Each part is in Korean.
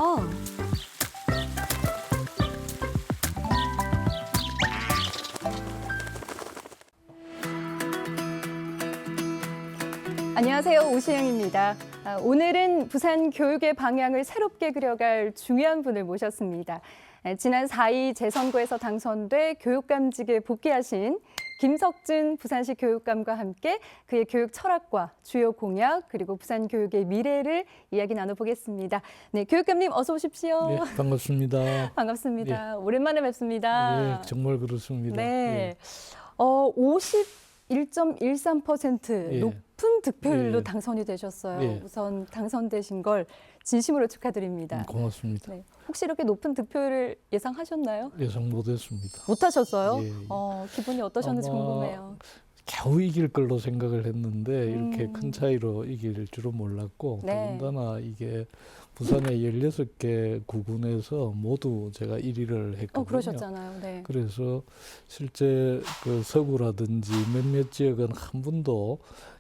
아, 안녕하세요. 오시영입니다. 오늘은 부산 교육의 방향을 새롭게 그려갈 중요한 분을 모셨습니다. 지난 4.2 재선거에서 당선돼 교육감직에 복귀하신 김석준 부산시 교육감과 함께 그의 교육 철학과 주요 공약 그리고 부산 교육의 미래를 이야기 나눠보겠습니다. 네, 교육감님 어서 오십시오. 네, 반갑습니다. 반갑습니다. 오랜만에 뵙습니다. 네, 정말 그렇습니다. 네, 51.13% 예. 높은 득표율로 예. 당선이 되셨어요. 예. 우선 당선되신 걸 진심으로 축하드립니다. 고맙습니다. 네. 혹시 이렇게 높은 득표율을 예상하셨나요? 예상 못했습니다. 못하셨어요? 예, 예. 기분이 어떠셨는지 아마 궁금해요. 겨우 이길 걸로 생각을 했는데 이렇게 음. 큰 차이로 이길 줄은 몰랐고 네. 더군다나 이게 부산의 16개 구군에서 모두 제가 1위를 했거든요. 그러셨잖아요. 네. 그래서 실제 그 서구라든지 몇몇 지역은 한 번도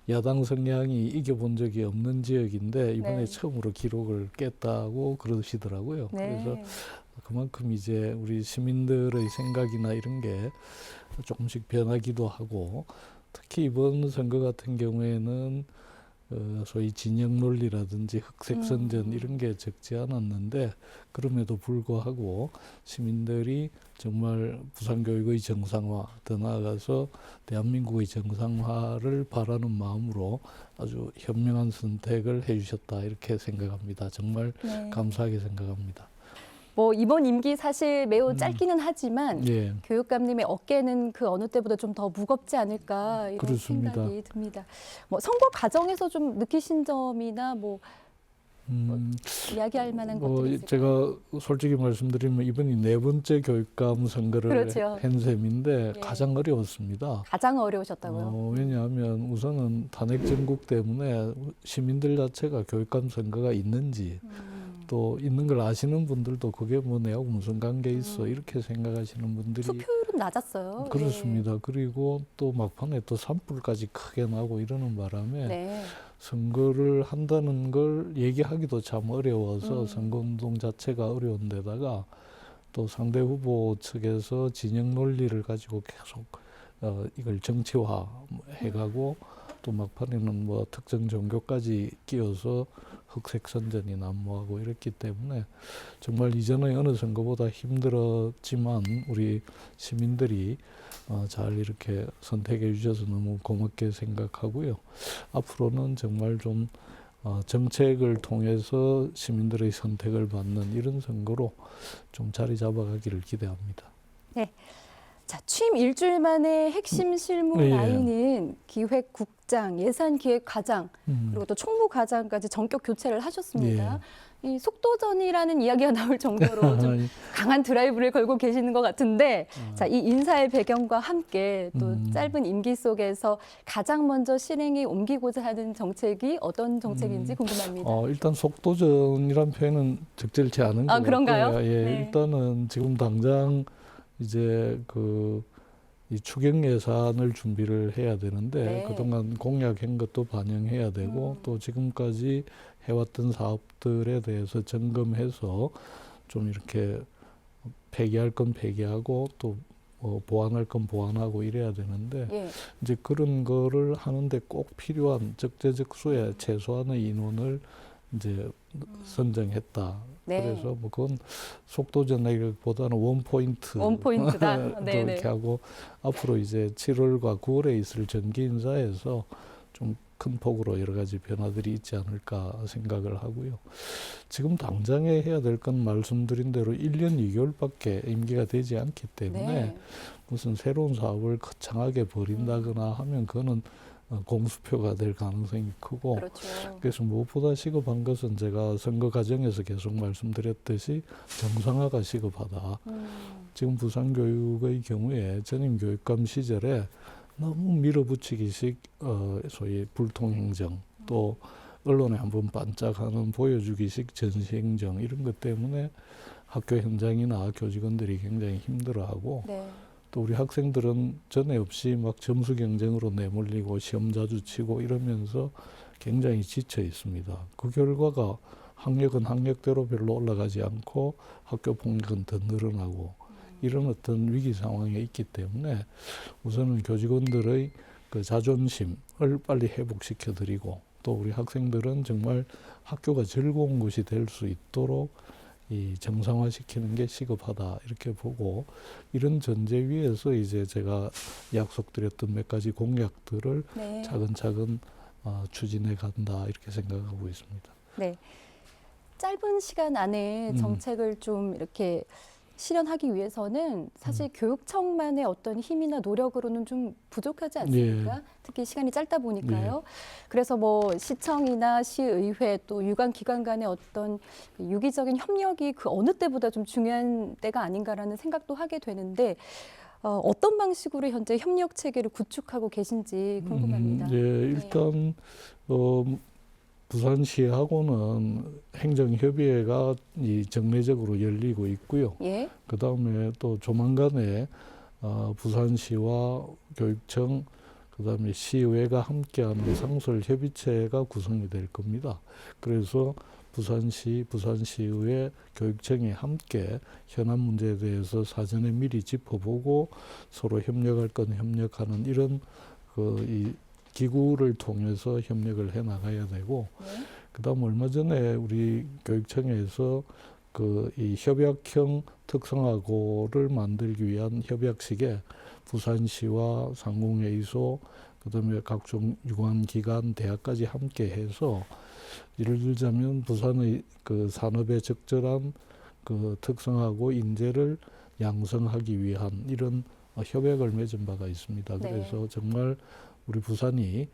야당 성향이 이겨본 적이 없는 지역인데 이번에 네. 처음으로 기록을 깼다고 그러시더라고요. 네. 그래서 그만큼 이제 우리 시민들의 생각이나 이런 게 조금씩 변하기도 하고 특히 이번 선거 같은 경우에는 소위 진영 논리라든지 흑색 선전 이런 게 적지 않았는데 그럼에도 불구하고 시민들이 정말 부산 교육의 정상화 더 나아가서 대한민국의 정상화를 바라는 마음으로 아주 현명한 선택을 해주셨다 이렇게 생각합니다. 정말 네. 감사하게 생각합니다. 이번 임기 사실 매우 짧기는 하지만 예. 교육감님의 어깨는 그 어느 때보다 좀 더 무겁지 않을까 이런 그렇습니다. 생각이 듭니다. 선거 과정에서 좀 느끼신 점이나 이야기할 만한 것들이 있을까요? 제가 솔직히 말씀드리면 이번이 4번째 교육감 선거를 그렇죠. 한 셈인데 예. 가장 어려웠습니다. 가장 어려우셨다고요? 왜냐하면 우선은 탄핵 정국 때문에 시민들 자체가 교육감 선거가 있는지 또 있는 걸 아시는 분들도 그게 뭐 내하고 무슨 관계 있어 이렇게 생각하시는 분들이 투표율은 낮았어요. 그렇습니다. 그리고 또 막판에 또 산불까지 크게 나고 이러는 바람에 네. 선거를 한다는 걸 얘기하기도 참 어려워서 선거운동 자체가 어려운 데다가 또 상대 후보 측에서 진영 논리를 가지고 계속 이걸 정치화 해가고 또 막판에는 뭐 특정 종교까지 끼워서 흑색 선전이 난무하고 이랬기 때문에 정말 이전의 어느 선거보다 힘들었지만 우리 시민들이 잘 이렇게 선택해 주셔서 너무 고맙게 생각하고요. 앞으로는 정말 좀 정책을 통해서 시민들의 선택을 받는 이런 선거로 좀 자리 잡아가기를 기대합니다. 네. 자, 취임 일주일 만에 핵심 실무 예. 라인은 기획국장, 예산기획과장, 그리고 또 총무과장까지 전격 교체를 하셨습니다. 이 속도전이라는 이야기가 나올 정도로 좀 강한 드라이브를 걸고 계시는 것 같은데, 자, 이 인사의 배경과 함께 또 짧은 임기 속에서 가장 먼저 실행에 옮기고자 하는 정책이 어떤 정책인지 궁금합니다. 일단 속도전이란 표현은 적절치 않은 것 그런가요? 같고요. 예, 네. 일단은 지금 당장 이제 이 추경 예산을 준비를 해야 되는데 네. 그동안 공약한 것도 반영해야 되고 또 지금까지 해왔던 사업들에 대해서 점검해서 좀 이렇게 폐기할 건 폐기하고 또 보완할 건 보완하고 이래야 되는데 예. 이제 그런 거를 하는데 꼭 필요한 적재적소의 최소한의 인원을 이제 선정했다. 네. 그래서 뭐 그건 속도전이기보다는 원포인트. 원포인트다. 네네. 이렇게 하고 앞으로 이제 7월과 9월에 있을 정기 인사에서 좀 큰 폭으로 여러 가지 변화들이 있지 않을까 생각을 하고요. 지금 당장에 해야 될 건 말씀드린 대로 1년 2개월밖에 임기가 되지 않기 때문에 네. 무슨 새로운 사업을 거창하게 벌인다거나 하면 그거는 공수표가 될 가능성이 크고 그렇죠. 그래서 무엇보다 시급한 것은 제가 선거 과정에서 계속 말씀드렸듯이 정상화가 시급하다. 지금 부산교육의 경우에 전임 교육감 시절에 너무 밀어붙이기식 소위 불통행정 또 언론에 한번 반짝하는 보여주기식 전시행정 이런 것 때문에 학교 현장이나 교직원들이 굉장히 힘들어하고 네. 또 우리 학생들은 전에 없이 막 점수 경쟁으로 내몰리고 시험 자주 치고 이러면서 굉장히 지쳐 있습니다. 그 결과가 학력은 학력대로 별로 올라가지 않고 학교 폭력은 더 늘어나고 이런 어떤 위기 상황에 있기 때문에 우선은 교직원들의 그 자존심을 빨리 회복시켜 드리고 또 우리 학생들은 정말 학교가 즐거운 곳이 될 수 있도록 이 정상화시키는 게 시급하다 이렇게 보고 이런 전제 위에서 이제 제가 약속드렸던 몇 가지 공약들을 네. 차근차근 추진해 간다 이렇게 생각하고 있습니다. 네. 짧은 시간 안에 정책을 좀 이렇게 실현하기 위해서는 사실 교육청만의 어떤 힘이나 노력으로는 좀 부족하지 않습니까? 특히 시간이 짧다 보니까요. 그래서 뭐 시청이나 시의회 또 유관기관 간의 어떤 유기적인 협력이 그 어느 때보다 좀 중요한 때가 아닌가라는 생각도 하게 되는데 어떤 방식으로 현재 협력 체계를 구축하고 계신지 궁금합니다. 일단 부산시하고는 행정협의회가 정례적으로 열리고 있고요. 예. 그 다음에 또 조만간에 부산시와 교육청, 그 다음에 시의회가 함께하는 상설협의체가 구성이 될 겁니다. 그래서 부산시, 부산시의회, 교육청이 함께 현안 문제에 대해서 사전에 미리 짚어보고 서로 협력할 건 협력하는 이런 이 기구를 통해서 협력을 해 나가야 되고, 그다음 얼마 전에 우리 교육청에서 이 협약형 특성화고를 만들기 위한 협약식에 부산시와 상공회의소, 그다음에 각종 유관기관, 대학까지 함께해서 예를 들자면 부산의 그 산업에 적절한 그 특성화고 인재를 양성하기 위한 이런 협약을 맺은 바가 있습니다. 그래서 정말 우리 부산이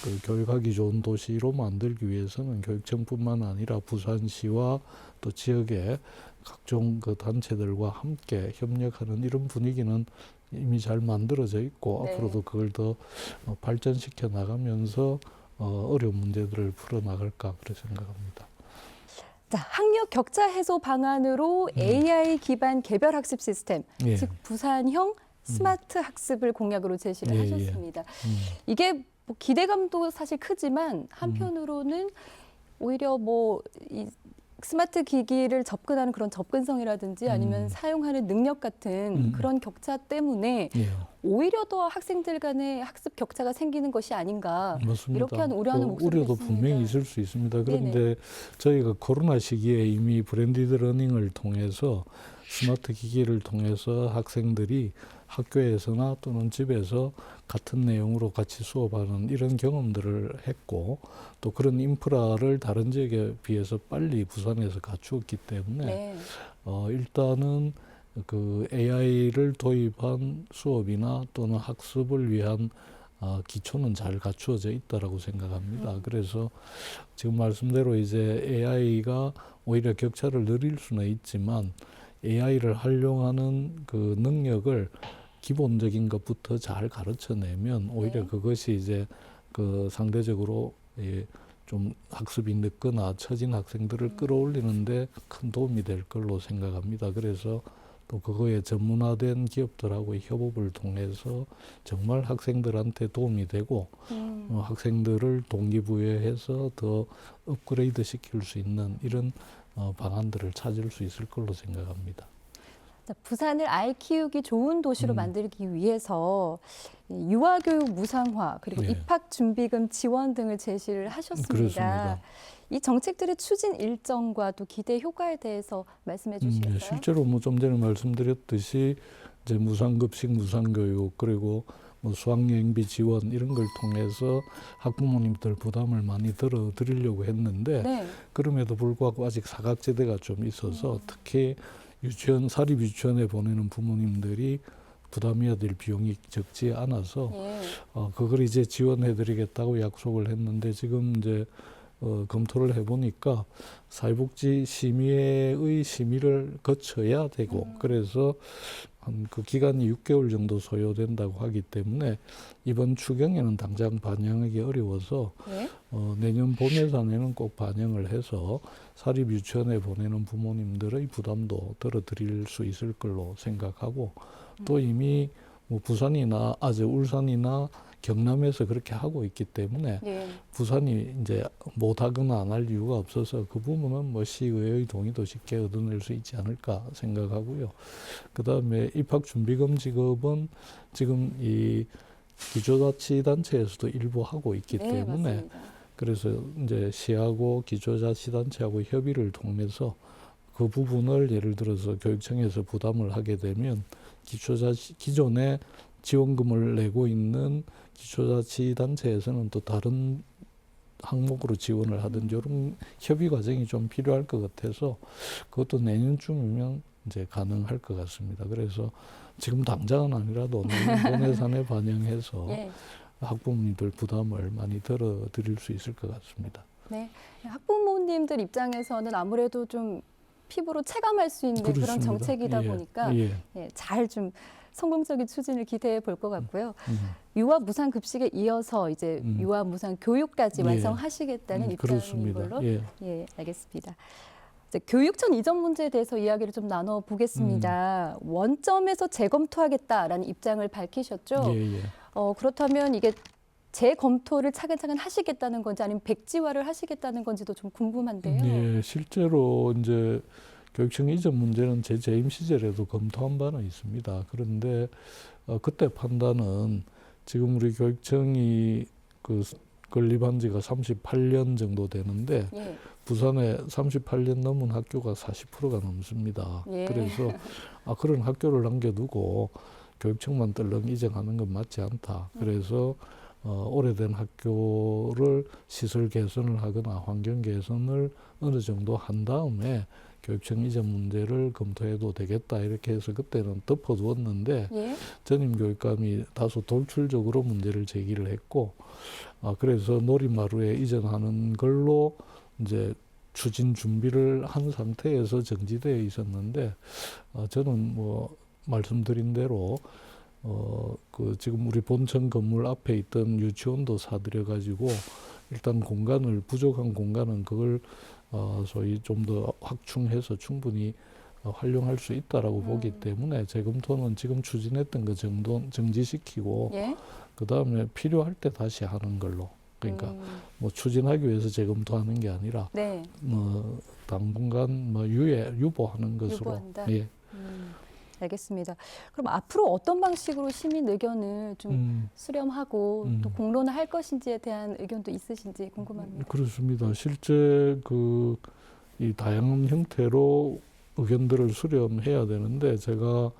그 교육하기 좋은 도시로 만들기 위해서는 교육청뿐만 아니라 부산시와 또 지역의 각종 그 단체들과 함께 협력하는 이런 분위기는 이미 잘 만들어져 있고 앞으로도 그걸 더 발전시켜 나가면서 어려운 문제들을 풀어 나갈까 그렇게 생각합니다. 자, 학력 격차 해소 방안으로 AI 기반 개별 학습 시스템, 즉 부산형 스마트 학습을 공약으로 제시를 하셨습니다. 이게 뭐 기대감도 사실 크지만 한편으로는 오히려 뭐 이 스마트 기기를 접근하는 그런 접근성이라든지 아니면 사용하는 능력 같은 그런 격차 때문에 오히려 더 학생들 간의 학습 격차가 생기는 것이 아닌가. 맞습니다. 이렇게 하는 우려하는 목소리도 우려도 있습니다. 분명히 있을 수 있습니다. 그런데 저희가 코로나 시기에 이미 브랜디드 러닝을 통해서 스마트 기기를 통해서 학생들이 학교에서나 또는 집에서 같은 내용으로 같이 수업하는 이런 경험들을 했고 또 그런 인프라를 다른 지역에 비해서 빨리 부산에서 갖추었기 때문에 일단은 그 AI를 도입한 수업이나 또는 학습을 위한 기초는 잘 갖추어져 있다라고 생각합니다. 그래서 지금 말씀대로 이제 AI가 오히려 격차를 늘릴 수는 있지만 AI를 활용하는 그 능력을 기본적인 것부터 잘 가르쳐내면 오히려 그것이 이제 그 상대적으로 좀 학습이 늦거나 처진 학생들을 끌어올리는데 큰 도움이 될 걸로 생각합니다. 그래서 또 그거에 전문화된 기업들하고의 협업을 통해서 정말 학생들한테 도움이 되고 학생들을 동기부여해서 더 업그레이드 시킬 수 있는 이런 방안들을 찾을 수 있을 걸로 생각합니다. 부산을 아이 키우기 좋은 도시로 만들기 위해서 유아교육 무상화 그리고 입학준비금 지원 등을 제시를 하셨습니다. 그렇습니다. 이 정책들의 추진 일정과 또 기대 효과에 대해서 말씀해 주시겠어요? 실제로 뭐 좀 전에 말씀드렸듯이 이제 무상급식, 무상교육 그리고 뭐 수학여행비 지원 이런 걸 통해서 학부모님들 부담을 많이 덜어드리려고 했는데 그럼에도 불구하고 아직 사각지대가 좀 있어서 특히 유치원, 사립유치원에 보내는 부모님들이 부담해야 될 비용이 적지 않아서 그걸 이제 지원해드리겠다고 약속을 했는데 지금 이제 검토를 해보니까 사회복지심의회의 심의를 거쳐야 되고 그래서 한 그 기간이 6개월 정도 소요된다고 하기 때문에 이번 추경에는 당장 반영하기 어려워서 내년 봄 예산에는 꼭 반영을 해서 사립유치원에 보내는 부모님들의 부담도 덜어드릴 수 있을 걸로 생각하고 또 이미 뭐 부산이나 울산이나 경남에서 그렇게 하고 있기 때문에 예. 부산이 이제 못하거나 안 할 이유가 없어서 그 부분은 뭐 시의회의 동의도 쉽게 얻어낼 수 있지 않을까 생각하고요. 그 다음에 입학준비금지급은 지금 이 기초자치단체에서도 일부 하고 있기 네, 때문에 맞습니다. 그래서 이제 시하고 기초자치단체하고 협의를 통해서 그 부분을 예를 들어서 교육청에서 부담을 하게 되면 기존에 지원금을 내고 있는 기초자치단체에서는 또 다른 항목으로 지원을 하든지 이런 협의 과정이 좀 필요할 것 같아서 그것도 내년쯤이면 이제 가능할 것 같습니다. 그래서 지금 당장은 아니라도 내년 본예산에 반영해서 예. 학부모님들 부담을 많이 덜어드릴 수 있을 것 같습니다. 네. 학부모님들 입장에서는 아무래도 좀 피부로 체감할 수 있는 그런 그렇습니다. 정책이다 예, 보니까 예. 잘 좀 성공적인 추진을 기대해 볼 것 같고요. 음. 유아 무상 급식에 이어서 이제 유아 무상 교육까지 예. 완성하시겠다는 입장인 그렇습니다. 걸로 예. 알겠습니다. 이제 교육청 이전 문제에 대해서 이야기를 좀 나눠 보겠습니다. 원점에서 재검토하겠다라는 입장을 밝히셨죠. 예. 그렇다면 이게 재검토를 차근차근 하시겠다는 건지 아니면 백지화를 하시겠다는 건지도 좀 궁금한데요. 예, 실제로 이제 교육청 이전 문제는 제 재임 시절에도 검토한 바는 있습니다. 그런데 그때 판단은 지금 우리 교육청이 그 건립한 지가 38년 정도 되는데 예. 부산에 38년 넘은 학교가 40%가 넘습니다. 예. 그래서 그런 학교를 남겨두고 교육청만 떨렁 이전하는 건 맞지 않다. 그래서 오래된 학교를 시설 개선을 하거나 환경 개선을 어느 정도 한 다음에 교육청 이전 문제를 검토해도 되겠다 이렇게 해서 그때는 덮어두었는데 예. 전임 교육감이 다소 돌출적으로 문제를 제기를 했고 그래서 놀이마루에 이전하는 걸로 이제 추진 준비를 한 상태에서 정지되어 있었는데 저는 뭐 말씀드린 대로 그 지금 우리 본청 건물 앞에 있던 유치원도 사들여 가지고 일단 부족한 공간은 그걸 소위 좀 더 확충해서 충분히 활용할 수 있다라고 보기 때문에 재검토는 지금 추진했던 거 정도 정지시키고 예. 그 다음에 필요할 때 다시 하는 걸로. 그러니까 뭐 추진하기 위해서 재검토하는 게 아니라 네. 당분간 유보하는 것으로. 유보한다. 예. 알겠습니다. 그럼 앞으로 어떤 방식으로 시민 의견을 좀 수렴하고 또 공론화 할 것인지에 대한 의견도 있으신지 궁금합니다. 그렇습니다. 실제 이 다양한 형태로 의견들을 수렴해야 되는데 제가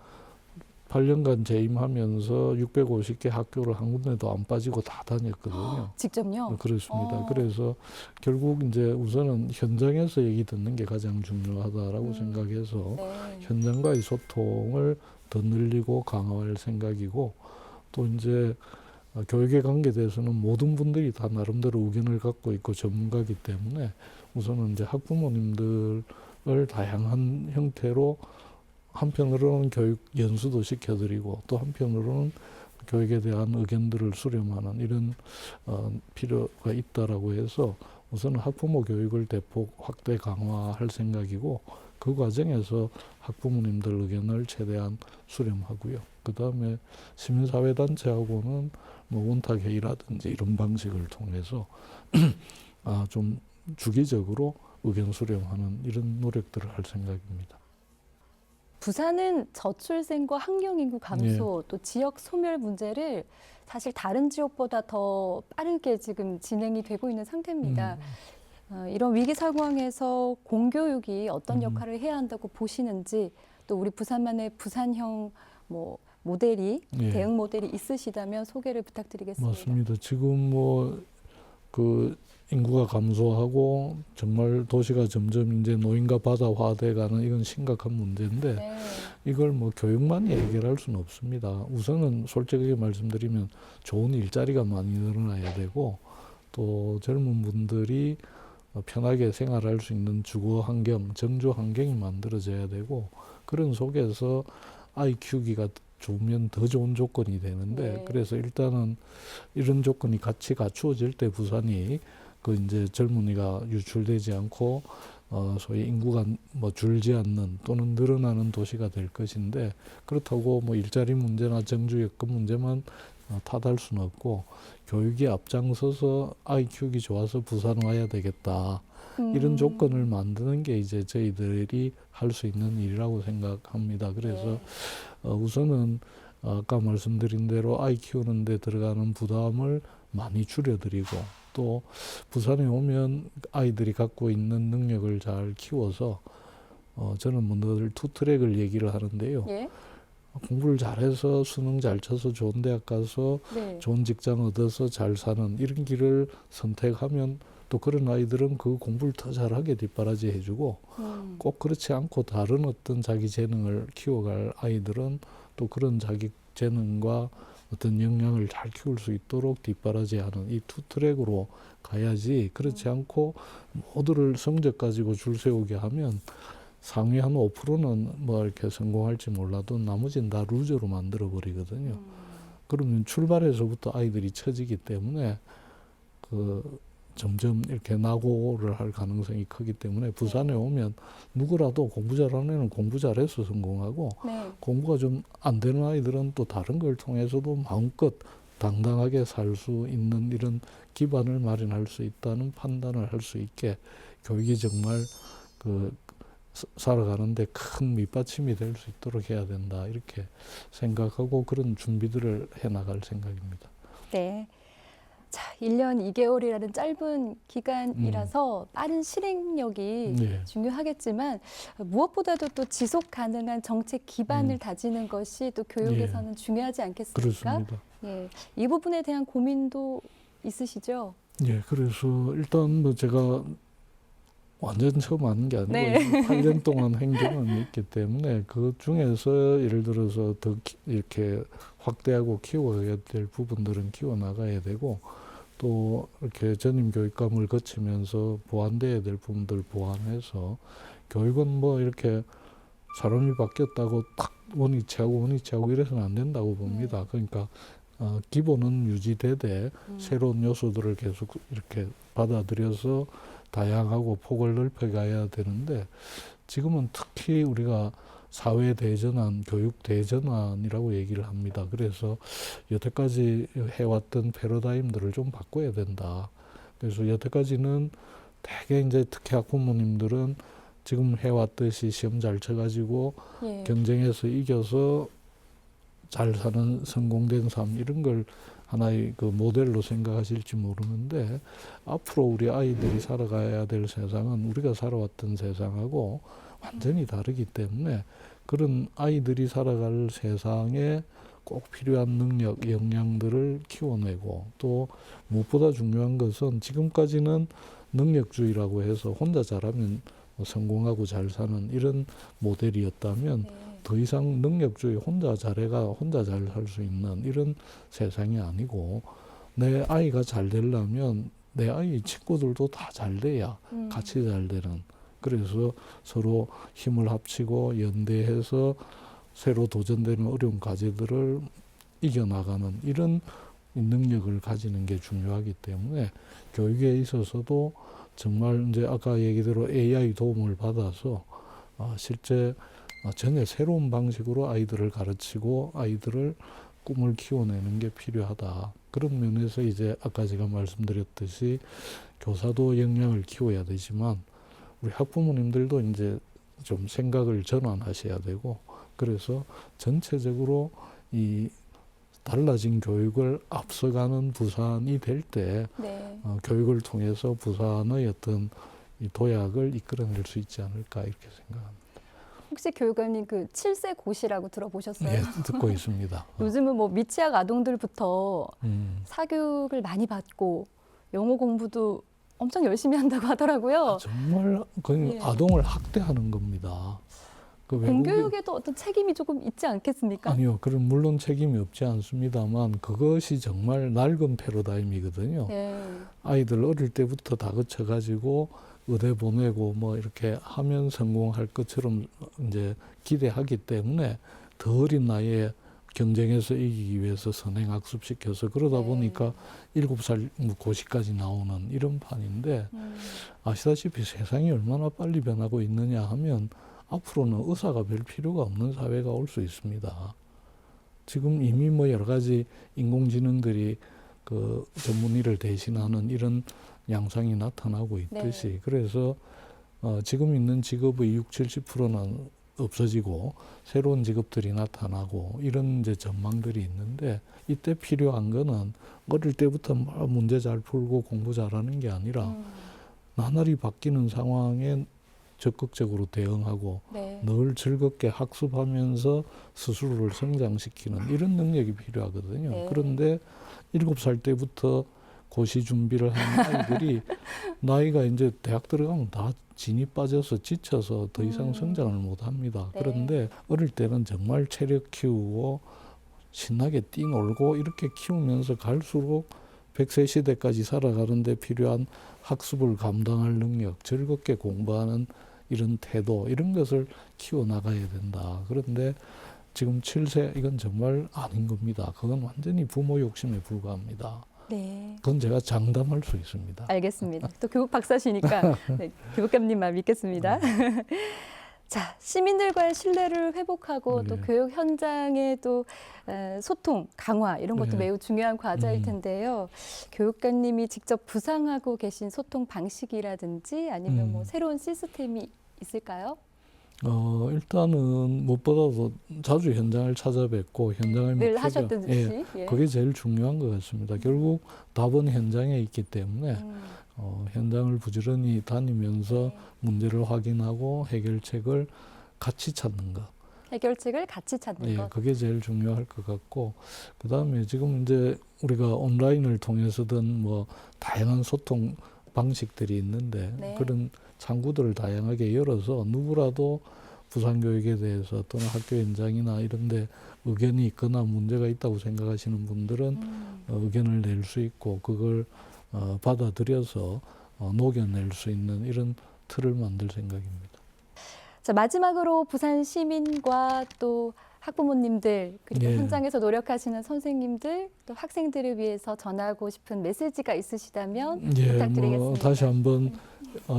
8년간 재임하면서 650개 학교를 한 군데도 안 빠지고 다 다녔거든요. 직접요? 그렇습니다. 그래서 결국 이제 우선은 현장에서 얘기 듣는 게 가장 중요하다라고 생각해서 네. 현장과의 소통을 더 늘리고 강화할 생각이고 또 이제 교육에 관계돼서는 모든 분들이 다 나름대로 의견을 갖고 있고 전문가이기 때문에 우선은 이제 학부모님들을 다양한 형태로 한편으로는 교육 연수도 시켜드리고 또 한편으로는 교육에 대한 의견들을 수렴하는 이런 필요가 있다라고 해서 우선 학부모 교육을 대폭 확대 강화할 생각이고 그 과정에서 학부모님들 의견을 최대한 수렴하고요. 그 다음에 시민사회단체하고는 뭐 원탁회의라든지 이런 방식을 통해서 좀 주기적으로 의견 수렴하는 이런 노력들을 할 생각입니다. 부산은 저출생과 학령인구 감소 또 지역 소멸 문제를 사실 다른 지역보다 더 빠르게 지금 진행이 되고 있는 상태입니다. 이런 위기 상황에서 공교육이 어떤 역할을 해야 한다고 보시는지 또 우리 부산만의 부산형 모델이 대응 모델이 있으시다면 소개를 부탁드리겠습니다. 맞습니다. 지금 인구가 감소하고 정말 도시가 점점 이제 노인과 바다화돼가는 이건 심각한 문제인데 이걸 교육만이 해결할 수는 없습니다. 우선은 솔직하게 말씀드리면 좋은 일자리가 많이 늘어나야 되고 또 젊은 분들이 편하게 생활할 수 있는 주거 환경, 정조 환경이 만들어져야 되고 그런 속에서 아이 키우기가 좋으면 더 좋은 조건이 되는데 그래서 일단은 이런 조건이 같이 갖추어질 때 부산이 이제 젊은이가 유출되지 않고 소위 인구가 뭐 줄지 않는 또는 늘어나는 도시가 될 것인데 그렇다고 뭐 일자리 문제나 정주 여건 문제만 탓할 수는 없고 교육이 앞장서서 아이 키우기 좋아서 부산 와야 되겠다. 이런 조건을 만드는 게 이제 저희들이 할 수 있는 일이라고 생각합니다. 그래서 우선은 아까 말씀드린 대로 아이 키우는 데 들어가는 부담을 많이 줄여드리고 또 부산에 오면 아이들이 갖고 있는 능력을 잘 키워서 저는 뭐 늘 투트랙을 얘기를 하는데요. 예. 공부를 잘해서 수능 잘 쳐서 좋은 대학 가서 네. 좋은 직장 얻어서 잘 사는 이런 길을 선택하면 또 그런 아이들은 그 공부를 더 잘하게 뒷바라지 해주고 꼭 그렇지 않고 다른 어떤 자기 재능을 키워갈 아이들은 또 그런 자기 재능과 어떤 역량을 잘 키울 수 있도록 뒷바라지하는 이 투 트랙으로 가야지 그렇지 않고 모두를 성적 가지고 줄 세우게 하면 상위 한 5%는 뭐 이렇게 성공할지 몰라도 나머지는 다 루저로 만들어 버리거든요. 그러면 출발에서부터 아이들이 처지기 때문에 점점 이렇게 낙오를 할 가능성이 크기 때문에 부산에 오면 누구라도 공부 잘하는 애는 공부 잘해서 성공하고 네. 공부가 좀 안 되는 아이들은 또 다른 걸 통해서도 마음껏 당당하게 살 수 있는 이런 기반을 마련할 수 있다는 판단을 할 수 있게 교육이 정말 살아가는데 큰 밑받침이 될 수 있도록 해야 된다 이렇게 생각하고 그런 준비들을 해나갈 생각입니다. 네. 자, 1년 2개월이라는 짧은 기간이라서 빠른 실행력이 네. 중요하겠지만 무엇보다도 또 지속 가능한 정책 기반을 다지는 것이 또 교육에서는 중요하지 않겠습니까? 그렇습니다. 예. 이 부분에 대한 고민도 있으시죠? 예, 그래서 일단 뭐 제가 완전 처음 하는 게 아니고 네. 8년 동안 행정은 있기 때문에 그 중에서 예를 들어서 더 이렇게 확대하고 키워야 될 부분들은 키워나가야 되고 또 이렇게 전임 교육감을 거치면서 보완돼야 될 부분들 보완해서 교육은 뭐 이렇게 사람이 바뀌었다고 딱 원위치하고 이래서는 안 된다고 봅니다. 그러니까 기본은 유지되되 새로운 요소들을 계속 이렇게 받아들여서 다양하고 폭을 넓혀가야 되는데 지금은 특히 우리가 사회 대전환, 교육 대전환이라고 얘기를 합니다. 그래서 여태까지 해왔던 패러다임들을 좀 바꿔야 된다. 그래서 여태까지는 대개 이제 특히 학부모님들은 지금 해왔듯이 시험 잘 쳐가지고 예. 경쟁에서 이겨서 잘 사는 성공된 삶 이런 걸 하나의 그 모델로 생각하실지 모르는데 앞으로 우리 아이들이 살아가야 될 세상은 우리가 살아왔던 세상하고 완전히 다르기 때문에 그런 아이들이 살아갈 세상에 꼭 필요한 능력, 역량들을 키워내고 또 무엇보다 중요한 것은 지금까지는 능력주의라고 해서 혼자 잘하면 성공하고 잘 사는 이런 모델이었다면 더 이상 능력주의 혼자 잘해가 혼자 잘 살 수 있는 이런 세상이 아니고 내 아이가 잘 되려면 내 아이 친구들도 다 잘 돼야 같이 잘 되는 그래서 서로 힘을 합치고 연대해서 새로 도전되는 어려운 과제들을 이겨나가는 이런 능력을 가지는 게 중요하기 때문에 교육에 있어서도 정말 이제 아까 얘기대로 AI 도움을 받아서 실제 전혀 새로운 방식으로 아이들을 가르치고 아이들을 꿈을 키워내는 게 필요하다. 그런 면에서 이제 아까 제가 말씀드렸듯이 교사도 역량을 키워야 되지만 우리 학부모님들도 이제 좀 생각을 전환하셔야 되고 그래서 전체적으로 이 달라진 교육을 앞서가는 부산이 될 때 네. 교육을 통해서 부산의 어떤 이 도약을 이끌어낼 수 있지 않을까 이렇게 생각합니다. 혹시 교육감님 그 7세 고시라고 들어보셨어요? 예, 듣고 있습니다. 요즘은 뭐 미취학 아동들부터 사교육을 많이 받고 영어 공부도 엄청 열심히 한다고 하더라고요. 정말 거의 예. 아동을 학대하는 겁니다. 그 공교육에도 어떤 책임이 조금 있지 않겠습니까? 아니요, 그런 물론 책임이 없지 않습니다만 그것이 정말 낡은 패러다임이거든요. 네. 아이들 어릴 때부터 다 거쳐가지고 의대 보내고 뭐 이렇게 하면 성공할 것처럼 이제 기대하기 때문에 더 어린 나이에 경쟁에서 이기기 위해서 선행학습시켜서 그러다 네. 보니까 7살 고시까지 나오는 이런 판인데 아시다시피 세상이 얼마나 빨리 변하고 있느냐 하면 앞으로는 의사가 별 필요가 없는 사회가 올 수 있습니다. 지금 이미 뭐 여러 가지 인공지능들이 그 전문의를 대신하는 이런 양상이 나타나고 있듯이 네. 그래서 지금 있는 직업의 60, 70%는 없어지고 새로운 직업들이 나타나고 이런 이제 전망들이 있는데 이때 필요한 거는 어릴 때부터 막 문제 잘 풀고 공부 잘하는 게 아니라 나날이 바뀌는 상황에 적극적으로 대응하고 네. 늘 즐겁게 학습하면서 스스로를 성장시키는 이런 능력이 필요하거든요. 네. 그런데 7살 때부터 고시 준비를 하는 아이들이 나이가 이제 대학 들어가면 다 진이 빠져서 지쳐서 더 이상 성장을 못 합니다. 네. 그런데 어릴 때는 정말 체력 키우고 신나게 뛰놀고 이렇게 키우면서 갈수록 100세 시대까지 살아가는데 필요한 학습을 감당할 능력, 즐겁게 공부하는 이런 태도 이런 것을 키워나가야 된다. 그런데 지금 7세 이건 정말 아닌 겁니다. 그건 완전히 부모 욕심에 불과합니다. 네. 그건 제가 장담할 수 있습니다. 알겠습니다. 또 교육 박사시니까 네, 교육감님만 믿겠습니다. 자, 시민들과의 신뢰를 회복하고 또 네. 교육 현장의 또 소통 강화 이런 것도 네. 매우 중요한 과제일 텐데요. 교육감님이 직접 구상하고 계신 소통 방식이라든지 아니면 뭐 새로운 시스템이 있을까요? 일단은 무엇보다도 자주 현장을 찾아뵙고 현장을 늘 묵혀져- 하셨던 듯이. 예. 그게 제일 중요한 것 같습니다. 결국 답은 현장에 있기 때문에 현장을 부지런히 다니면서 네. 문제를 확인하고 해결책을 같이 찾는 것. 해결책을 같이 찾는 예, 것. 그게 제일 중요할 것 같고, 그 다음에 지금 이제 우리가 온라인을 통해서든 뭐 다양한 소통 방식들이 있는데 네. 그런 창구들을 다양하게 열어서 누구라도 부산교육에 대해서 또는 학교 현장이나 이런 데 의견이 있거나 문제가 있다고 생각하시는 분들은 의견을 낼 수 있고 그걸 받아들여서 녹여낼 수 있는 이런 틀을 만들 생각입니다. 자, 마지막으로 부산 시민과 또 학부모님들 그리고 예. 현장에서 노력하시는 선생님들 또 학생들을 위해서 전하고 싶은 메시지가 있으시다면 예, 부탁드리겠습니다. 뭐 다시 한번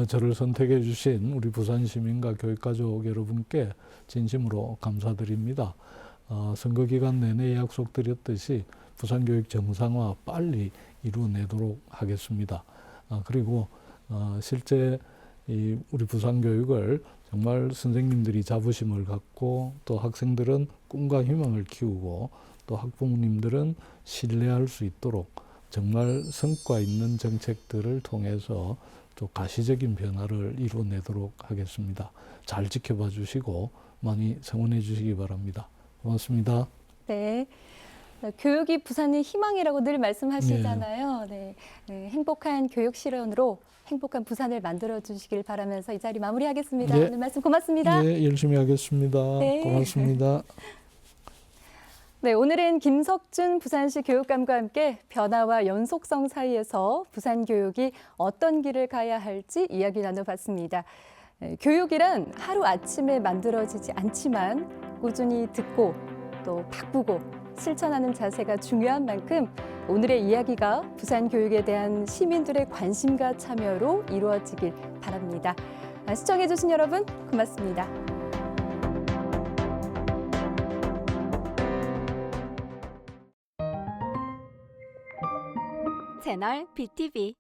저를 선택해 주신 우리 부산 시민과 교육가족 여러분께 진심으로 감사드립니다. 선거 기간 내내 약속드렸듯이 부산교육 정상화 빨리 이루어내도록 하겠습니다. 그리고 실제 우리 부산교육을 정말 선생님들이 자부심을 갖고 또 학생들은 꿈과 희망을 키우고 또 학부모님들은 신뢰할 수 있도록 정말 성과 있는 정책들을 통해서 또 가시적인 변화를 이루어내도록 하겠습니다. 잘 지켜봐 주시고 많이 성원해 주시기 바랍니다. 고맙습니다. 네. 교육이 부산의 희망이라고 늘 말씀하시잖아요. 네. 행복한 교육 실현으로 행복한 부산을 만들어 주시길 바라면서 이 자리 마무리하겠습니다. 네. 오늘 말씀 고맙습니다. 예, 열심히 하겠습니다. 네. 고맙습니다. 네, 오늘은 김석준 부산시 교육감과 함께 변화와 연속성 사이에서 부산 교육이 어떤 길을 가야 할지 이야기 나눠봤습니다. 교육이란 하루아침에 만들어지지 않지만 꾸준히 듣고 또 바꾸고 실천하는 자세가 중요한 만큼 오늘의 이야기가 부산 교육에 대한 시민들의 관심과 참여로 이루어지길 바랍니다. 시청해주신 여러분 고맙습니다. 채널 BTV